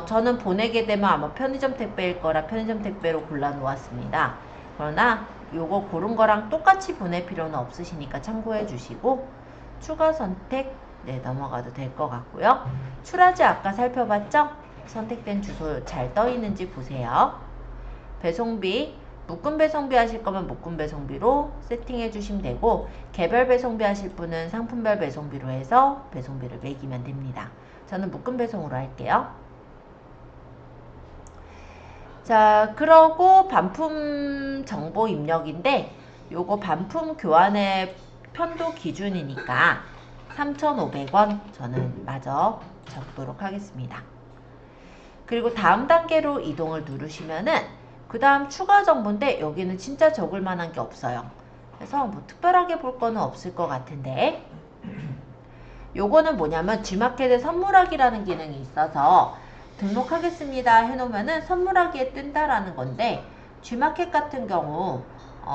Speaker 1: 저는 보내게 되면 아마 편의점 택배일 거라 편의점 택배로 골라 놓았습니다. 그러나 요거 고른 거랑 똑같이 보낼 필요는 없으시니까 참고해 주시고 추가 선택 네 넘어가도 될 것 같고요. 출하지 아까 살펴봤죠? 선택된 주소 잘 떠 있는지 보세요. 배송비 묶음 배송비 하실 거면 묶음 배송비로 세팅해 주시면 되고 개별 배송비 하실 분은 상품별 배송비로 해서 배송비를 매기면 됩니다. 저는 묶음 배송으로 할게요. 자, 그러고 반품 정보 입력인데 요거 반품 교환의 편도 기준이니까 3,500원 저는 마저 적도록 하겠습니다. 그리고 다음 단계로 이동을 누르시면은 그 다음 추가 정보인데 여기는 진짜 적을 만한 게 없어요. 그래서 뭐 특별하게 볼 거는 없을 것 같은데 요거는 뭐냐면 G마켓에 선물하기라는 기능이 있어서 등록하겠습니다 해놓으면은 선물하기에 뜬다라는 건데 G마켓 같은 경우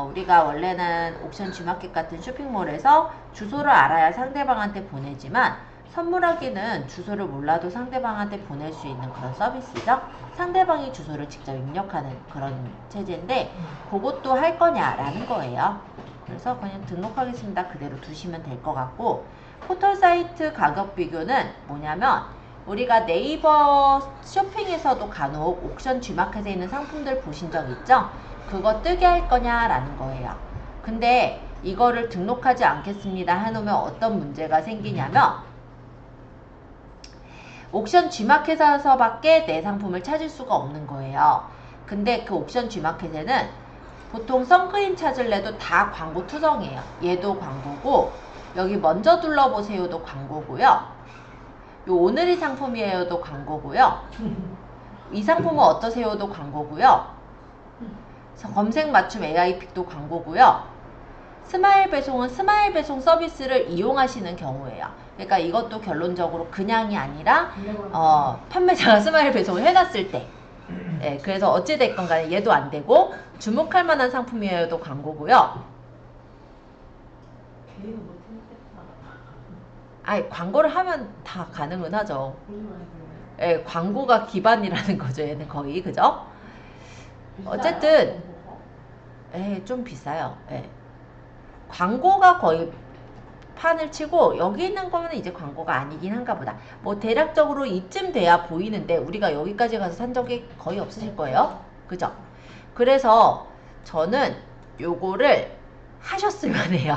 Speaker 1: 우리가 원래는 옥션 G마켓 같은 쇼핑몰에서 주소를 알아야 상대방한테 보내지만 선물하기는 주소를 몰라도 상대방한테 보낼 수 있는 그런 서비스죠. 상대방이 주소를 직접 입력하는 그런 체제인데 그것도 할 거냐라는 거예요. 그래서 그냥 등록하겠습니다 그대로 두시면 될 것 같고 포털 사이트 가격 비교는 뭐냐면 우리가 네이버 쇼핑에서도 간혹 옥션 G마켓에 있는 상품들 보신 적 있죠? 그거 뜨게 할 거냐라는 거예요. 근데 이거를 등록하지 않겠습니다 해놓으면 어떤 문제가 생기냐면 옥션 G마켓에서밖에 내 상품을 찾을 수가 없는 거예요. 근데 그 옥션 G마켓에는 보통 선크림 찾을래도 다 광고 투성이에요. 얘도 광고고 여기 먼저 둘러보세요도 광고고요. 요 오늘의 상품이에요도 광고고요. 이 상품은 어떠세요도 광고고요. 검색 맞춤 AI픽도 광고고요. 스마일 배송은 스마일 배송 서비스를 이용하시는 경우예요. 그러니까 이것도 결론적으로 그냥이 아니라 판매자가 스마일 배송을 해놨을 때 네, 그래서 어찌됐건 간에 얘도 안 되고 주목할 만한 상품이에요도 광고고요.
Speaker 2: 개인은 못했겠다.
Speaker 1: 아니 광고를 하면 다 가능은 하죠.
Speaker 2: 무슨 말이에요?
Speaker 1: 예, 광고가 기반이라는 거죠. 얘는 거의 그죠? 어쨌든 좀 비싸요. 예. 광고가 거의 판을 치고 여기 있는 거는 이제 광고가 아니긴 한가 보다. 뭐 대략적으로 이쯤 돼야 보이는데 우리가 여기까지 가서 산 적이 거의 없으실 거예요. 그죠? 그래서 저는 요거를 하셨으면 해요.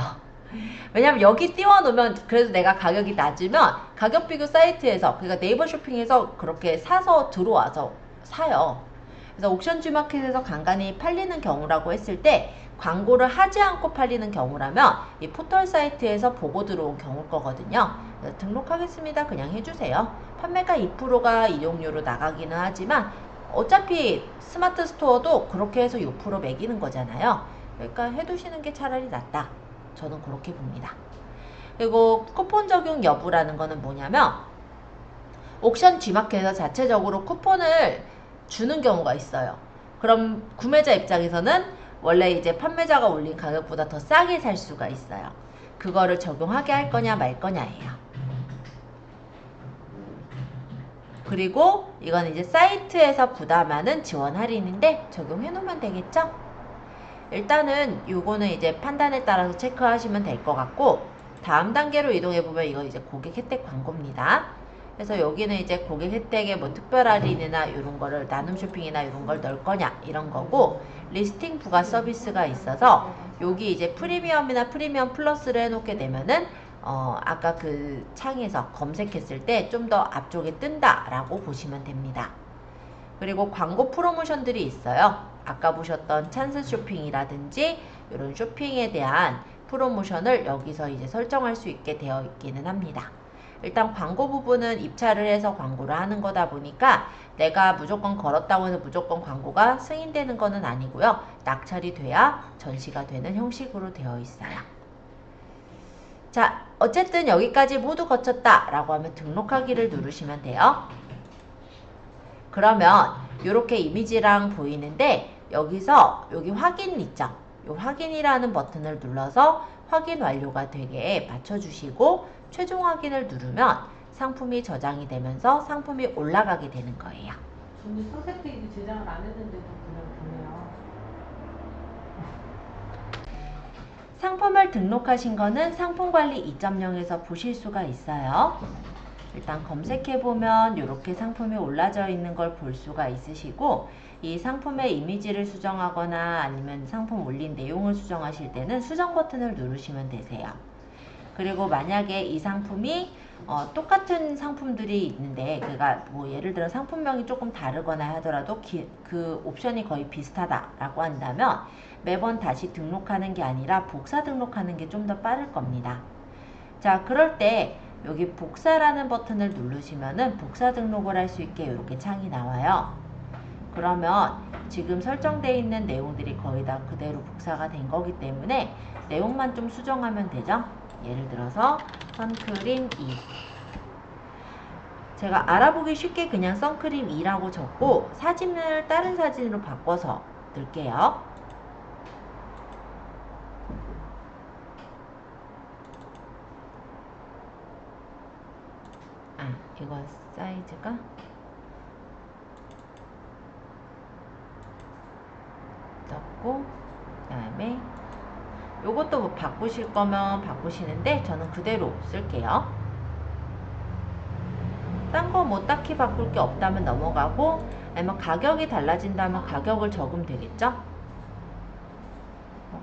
Speaker 1: 왜냐면 여기 띄워놓으면 그래도 내가 가격이 낮으면 가격 비교 사이트에서 그러니까 네이버 쇼핑에서 그렇게 사서 들어와서 사요. 그래서 옥션 G마켓에서 간간히 팔리는 경우라고 했을 때 광고를 하지 않고 팔리는 경우라면 이 포털 사이트에서 보고 들어온 경우일 거거든요. 그래서 등록하겠습니다. 그냥 해주세요. 판매가 2%가 이용료로 나가기는 하지만 어차피 스마트 스토어도 그렇게 해서 6% 매기는 거잖아요. 그러니까 해두시는 게 차라리 낫다. 저는 그렇게 봅니다. 그리고 쿠폰 적용 여부라는 거는 뭐냐면 옥션 G마켓에서 자체적으로 쿠폰을 주는 경우가 있어요. 그럼 구매자 입장에서는 원래 이제 판매자가 올린 가격보다 더 싸게 살 수가 있어요. 그거를 적용하게 할 거냐 말 거냐예요. 그리고 이건 이제 사이트에서 부담하는 지원 할인인데 적용해 놓으면 되겠죠? 일단은 요거는 이제 판단에 따라서 체크하시면 될 것 같고 다음 단계로 이동해 보면 이거 이제 고객 혜택 광고입니다. 그래서 여기는 이제 고객 혜택에 뭐 특별 할인이나 이런 거를 나눔 쇼핑이나 이런 걸 넣을 거냐 이런 거고 리스팅 부가 서비스가 있어서 여기 이제 프리미엄이나 프리미엄 플러스를 해놓게 되면은 아까 그 창에서 검색했을 때 좀 더 앞쪽에 뜬다라고 보시면 됩니다. 그리고 광고 프로모션들이 있어요. 아까 보셨던 찬스 쇼핑이라든지 이런 쇼핑에 대한 프로모션을 여기서 이제 설정할 수 있게 되어 있기는 합니다. 일단 광고 부분은 입찰을 해서 광고를 하는 거다 보니까 내가 무조건 걸었다고 해서 무조건 광고가 승인되는 거는 아니고요. 낙찰이 돼야 전시가 되는 형식으로 되어 있어요. 자, 어쨌든 여기까지 모두 거쳤다 라고 하면 등록하기를 누르시면 돼요. 그러면 이렇게 이미지랑 보이는데 여기서 여기 확인 있죠? 이 확인이라는 버튼을 눌러서 확인 완료가 되게 맞춰주시고 최종 확인을 누르면 상품이 저장이 되면서 상품이 올라가게 되는 거예요.
Speaker 2: 저는 상세 페이지 제작을 안 했는데도 그냥 보네요.
Speaker 1: 상품을 등록하신 거는 상품관리 2.0에서 보실 수가 있어요. 일단 검색해보면 이렇게 상품이 올라져 있는 걸 볼 수가 있으시고 이 상품의 이미지를 수정하거나 아니면 상품 올린 내용을 수정하실 때는 수정 버튼을 누르시면 되세요. 그리고 만약에 이 상품이 똑같은 상품들이 있는데 그가 뭐 예를 들어 상품명이 조금 다르거나 하더라도 그 옵션이 거의 비슷하다라고 한다면 매번 다시 등록하는 게 아니라 복사 등록하는 게 좀 더 빠를 겁니다. 자, 그럴 때 여기 복사라는 버튼을 누르시면은 복사 등록을 할 수 있게 이렇게 창이 나와요. 그러면 지금 설정되어 있는 내용들이 거의 다 그대로 복사가 된 거기 때문에 내용만 좀 수정하면 되죠. 예를 들어서 선크림 2. 제가 알아보기 쉽게 그냥 선크림 2라고 적고 사진을 다른 사진으로 바꿔서 넣을게요. 이거 사이즈가 넣고 그 다음에 요것도 뭐 바꾸실 거면 바꾸시는데 저는 그대로 쓸게요. 딴 거 뭐 딱히 바꿀 게 없다면 넘어가고 아니면 가격이 달라진다면 가격을 적으면 되겠죠.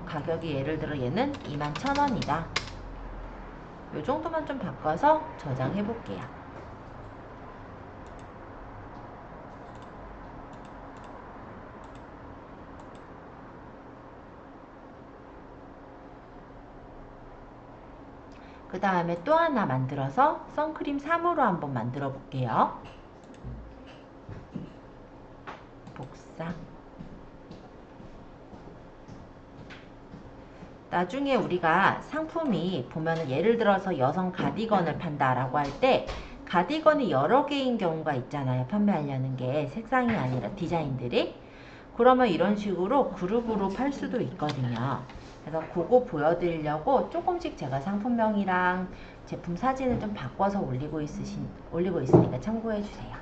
Speaker 1: 가격이 예를 들어 얘는 21,000원이다. 요 정도만 좀 바꿔서 저장해 볼게요. 그 다음에 또 하나 만들어서 선크림 3으로 한번 만들어 볼게요. 복사. 나중에 우리가 상품이 보면은 예를 들어서 여성 가디건을 판다라고 할 때 가디건이 여러 개인 경우가 있잖아요. 판매하려는 게 색상이 아니라 디자인들이. 그러면 이런 식으로 그룹으로 팔 수도 있거든요. 그래서 그거 보여드리려고 조금씩 제가 상품명이랑 제품 사진을 좀 바꿔서 올리고 있으니까 참고해 주세요.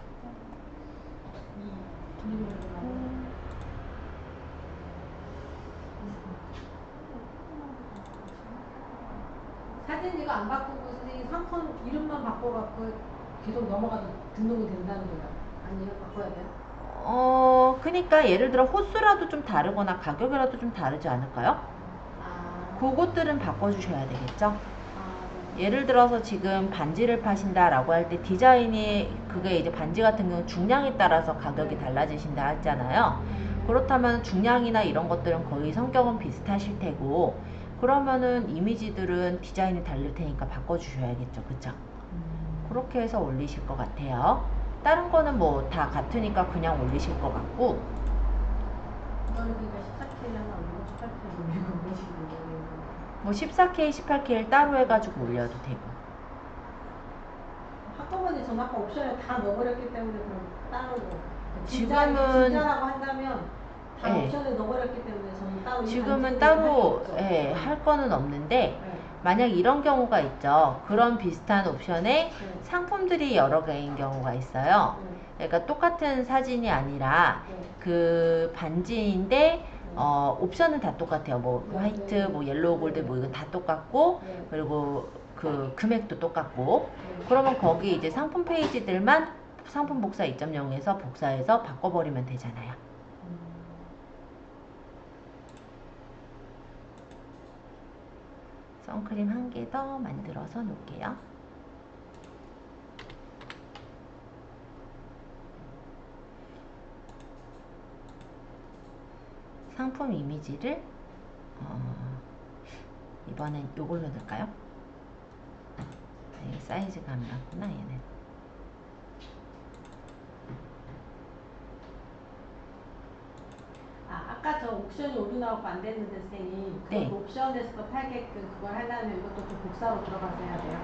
Speaker 2: 사진 이거 안 바꾸고 선생님 상품 이름만 바꿔갖고 계속 넘어가도 등록이 된다는 거야? 아니요, 바꿔야 돼요?
Speaker 1: 그러니까 예를 들어 호수라도 좀 다르거나 가격이라도 좀 다르지 않을까요? 그것들은 바꿔주셔야 되겠죠? 예를 들어서 지금 반지를 파신다라고 할 때 디자인이 그게 이제 반지 같은 경우 중량에 따라서 가격이 달라지신다 했잖아요. 그렇다면 중량이나 이런 것들은 거의 성격은 비슷하실 테고 그러면은 이미지들은 디자인이 다를 테니까 바꿔주셔야겠죠. 그쵸? 그렇게 해서 올리실 것 같아요. 다른 거는 뭐 다 같으니까 그냥 올리실 것 같고
Speaker 2: 이거는 그러니까 14K 하나 올리고 18K 올리고 그런 식으로
Speaker 1: 뭐 14K, 18K를 따로 해가지고 올려도 되고
Speaker 2: 한꺼번에 전 아까 옵션을 다 넣어버렸기 때문에 그럼 따로
Speaker 1: 지금은
Speaker 2: 진짜라고 한다면 다
Speaker 1: 네.
Speaker 2: 옵션을 넣어버렸기 때문에 저는 따로
Speaker 1: 지금은 따로 할 거는 없는데
Speaker 2: 네.
Speaker 1: 만약 이런 경우가 있죠. 그런 비슷한 옵션에
Speaker 2: 네.
Speaker 1: 상품들이 여러 개인 경우가 있어요.
Speaker 2: 네.
Speaker 1: 그러니까 똑같은 사진이 아니라
Speaker 2: 네.
Speaker 1: 그 반지인데 옵션은 다 똑같아요. 뭐
Speaker 2: 네.
Speaker 1: 화이트,
Speaker 2: 네.
Speaker 1: 뭐 옐로우 골드 뭐 이건 다 똑같고
Speaker 2: 네.
Speaker 1: 그리고 그 금액도 똑같고
Speaker 2: 네.
Speaker 1: 그러면 거기 이제 상품 페이지들만 상품 복사 2.0에서 복사해서 바꿔버리면 되잖아요. 선크림 한 개 더 만들어서 놓을게요. 상품 이미지를 이번엔 요걸로 넣을까요? 사이즈가 안 맞구나 얘는.
Speaker 2: 아까 저 옵션이 오류나오고 안 됐는데 선생님 그
Speaker 1: 네.
Speaker 2: 옵션에서 팔게끔 그걸 하려면 이것도 좀 복사로 들어가서 해야 돼요?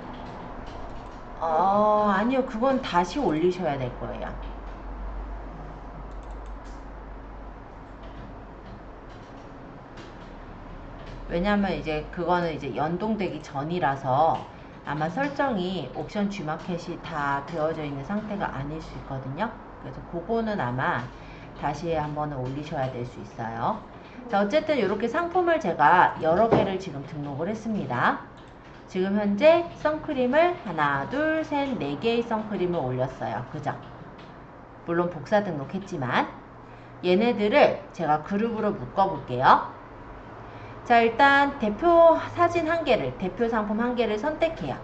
Speaker 1: 아니요. 그건 다시 올리셔야 될 거예요. 왜냐면 이제 그거는 이제 연동되기 전이라서 아마 설정이 옵션 G마켓이 다 되어져 있는 상태가 아닐 수 있거든요. 그래서 그거는 아마 다시 한번 올리셔야 될 수 있어요. 자, 어쨌든 이렇게 상품을 제가 여러 개를 지금 등록을 했습니다. 지금 현재 선크림을 하나, 둘, 셋, 네 개의 선크림을 올렸어요. 그죠? 물론 복사 등록했지만 얘네들을 제가 그룹으로 묶어볼게요. 자, 일단 대표 사진 한 개를, 대표 상품 한 개를 선택해요.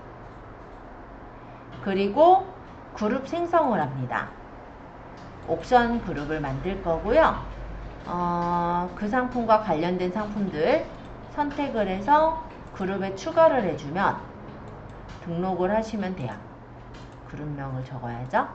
Speaker 1: 그리고 그룹 생성을 합니다. 옵션 그룹을 만들 거고요. 그 상품과 관련된 상품들 선택을 해서 그룹에 추가를 해주면 등록을 하시면 돼요. 그룹명을 적어야죠.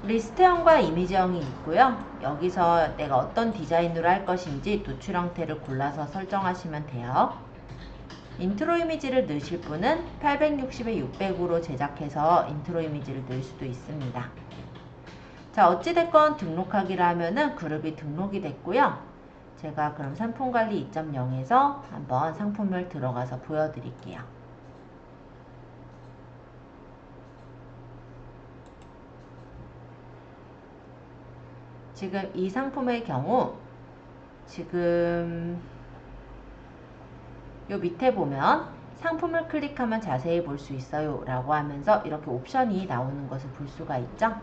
Speaker 1: 리스트형과 이미지형이 있고요. 여기서 내가 어떤 디자인으로 할 것인지 노출 형태를 골라서 설정하시면 돼요. 인트로 이미지를 넣으실 분은 860에 600으로 제작해서 인트로 이미지를 넣을 수도 있습니다. 자, 어찌됐건 등록하기를 하면은 그룹이 등록이 됐고요. 제가 그럼 상품관리 2.0에서 한번 상품을 들어가서 보여드릴게요. 지금 이 상품의 경우 지금 요 밑에 보면 상품을 클릭하면 자세히 볼 수 있어요 라고 하면서 이렇게 옵션이 나오는 것을 볼 수가 있죠.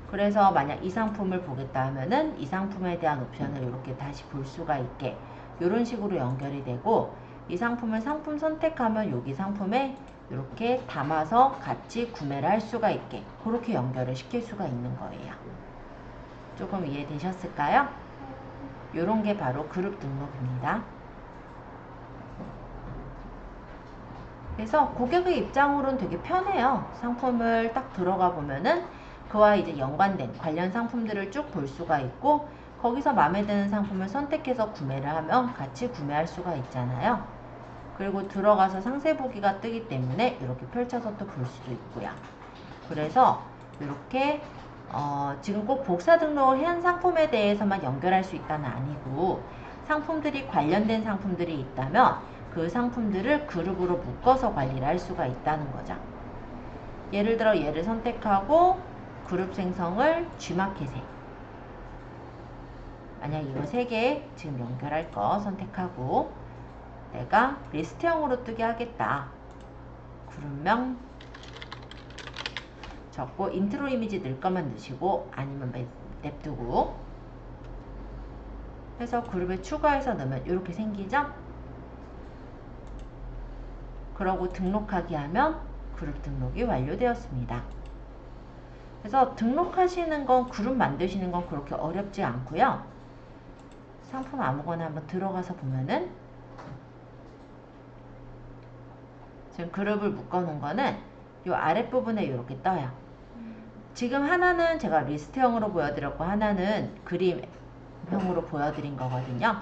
Speaker 1: 그래서 만약 이 상품을 보겠다 하면은 이 상품에 대한 옵션을 이렇게 다시 볼 수가 있게 이런 식으로 연결이 되고, 이 상품을 상품 선택하면 여기 상품에 이렇게 담아서 같이 구매를 할 수가 있게 그렇게 연결을 시킬 수가 있는 거예요. 조금 이해되셨을까요? 이런 게 바로 그룹 등록입니다. 그래서 고객의 입장으로는 되게 편해요. 상품을 딱 들어가 보면은 그와 이제 연관된 관련 상품들을 쭉 볼 수가 있고, 거기서 마음에 드는 상품을 선택해서 구매를 하면 같이 구매할 수가 있잖아요. 그리고 들어가서 상세 보기가 뜨기 때문에 이렇게 펼쳐서 또 볼 수도 있고요. 그래서 이렇게 지금 꼭 복사 등록을 한 상품에 대해서만 연결할 수 있다는 아니고, 상품들이 관련된 상품들이 있다면 그 상품들을 그룹으로 묶어서 관리를 할 수가 있다는 거죠. 예를 들어 얘를 선택하고 그룹 생성을 G마켓에, 만약 이거 3개 지금 연결할 거 선택하고 내가 리스트형으로 뜨게 하겠다. 그룹명 적고 인트로 이미지 넣을 거만 넣으시고 아니면 냅두고 해서 그룹에 추가해서 넣으면 이렇게 생기죠? 그러고 등록하기 하면 그룹 등록이 완료되었습니다. 그래서 등록하시는 건, 그룹 만드시는 건 그렇게 어렵지 않고요. 상품 아무거나 한번 들어가서 보면은 지금 그룹을 묶어 놓은 거는 이 아랫부분에 이렇게 떠요. 지금 하나는 제가 리스트형으로 보여드렸고 하나는 그림형으로 보여드린 거거든요.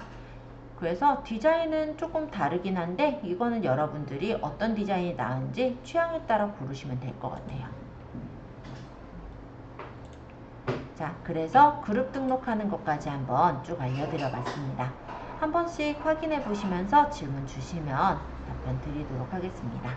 Speaker 1: 그래서 디자인은 조금 다르긴 한데 이거는 여러분들이 어떤 디자인이 나은지 취향에 따라 고르시면 될 것 같아요. 자, 그래서 그룹 등록하는 것까지 한번 쭉 알려드려 봤습니다. 한 번씩 확인해 보시면서 질문 주시면 답변 드리도록 하겠습니다.